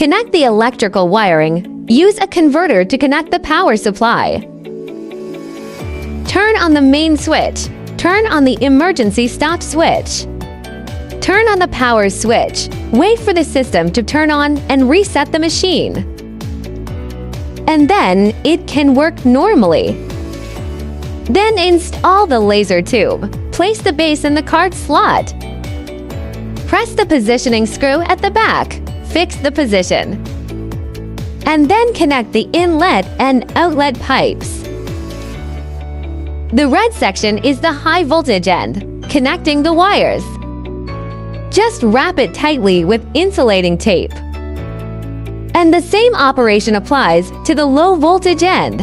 Connect the electrical wiring. Use a converter to connect the power supply. Turn on the main switch. Turn on the emergency stop switch. Turn on the power switch. Wait for the system to turn on and reset the machine. And then it can work normally. Then install the laser tube. Place the base in the card slot. Press the positioning screw at the back. Fix the position. And then connect the inlet and outlet pipes. The red section is the high voltage end, connecting the wires. Just wrap it tightly with insulating tape. And the same operation applies to the low voltage end.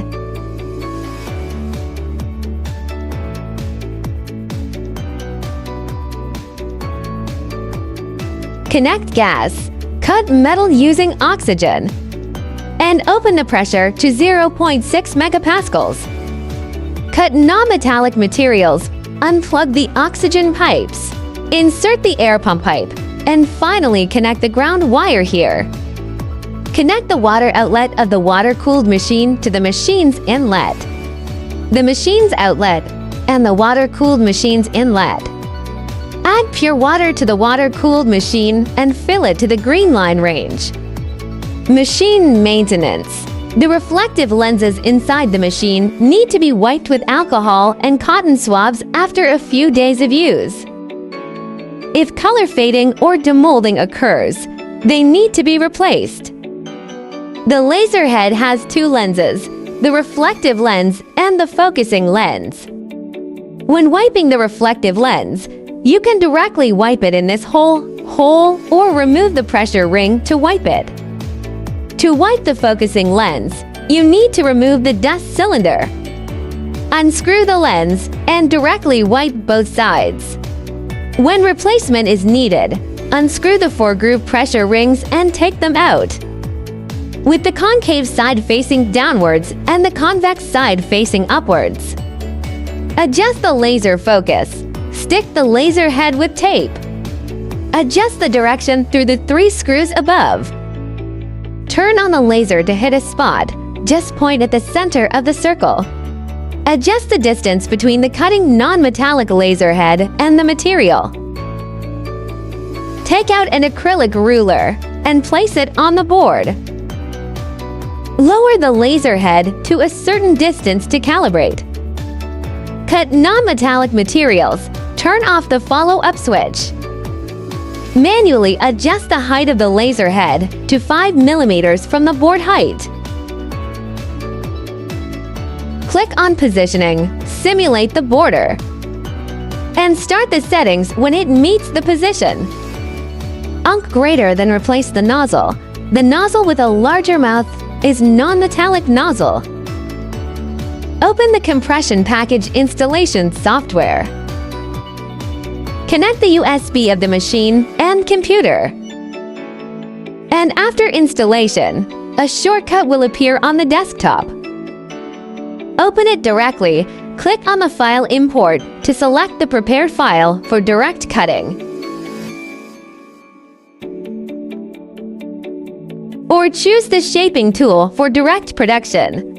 Connect gas. Cut metal using oxygen. And open the pressure to 0.6 megapascals. Cut non-metallic materials. Unplug the oxygen pipes. Insert the air pump pipe. And finally connect the ground wire here. Connect the water outlet of the water-cooled machine to the machine's inlet, the machine's outlet, and the water-cooled machine's inlet. Add pure water to the water-cooled machine and fill it to the green line range. Machine maintenance. The reflective lenses inside the machine need to be wiped with alcohol and cotton swabs after a few days of use. If color fading or demolding occurs, they need to be replaced. The laser head has two lenses, the reflective lens and the focusing lens. When wiping the reflective lens, you can directly wipe it in this hole, or remove the pressure ring to wipe it. To wipe the focusing lens, you need to remove the dust cylinder. Unscrew the lens and directly wipe both sides. When replacement is needed, unscrew the 4-groove pressure rings and take them out. With the concave side facing downwards and the convex side facing upwards. Adjust the laser focus. Stick the laser head with tape. Adjust the direction through the 3 screws above. Turn on the laser to hit a spot. Just point at the center of the circle. Adjust the distance between the cutting non-metallic laser head and the material. Take out an acrylic ruler and place it on the board. Lower the laser head to a certain distance to calibrate. Cut non-metallic materials. Turn off the follow-up switch. Manually adjust the height of the laser head to 5 millimeters from the board height. Click on Positioning, simulate the border, and start the settings when it meets the position. Greater than replace the nozzle. The nozzle with a larger mouth is non-metallic nozzle. Open the compression package installation software. Connect the USB of the machine and computer. And after installation, a shortcut will appear on the desktop. Open it directly. Click on the File Import to select the prepared file for direct cutting. Or choose the shaping tool for direct production.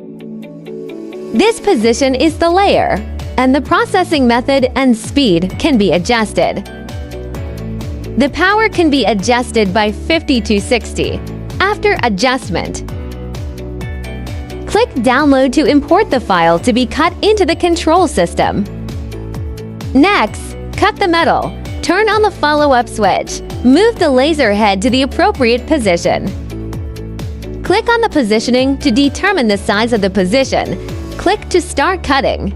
This position is the layer, and the processing method and speed can be adjusted. The power can be adjusted by 50 to 60. After adjustment, click Download to import the file to be cut into the control system. Next, cut the metal. Turn on the follow-up switch. Move the laser head to the appropriate position. Click on the positioning to determine the size of the position. Click to start cutting.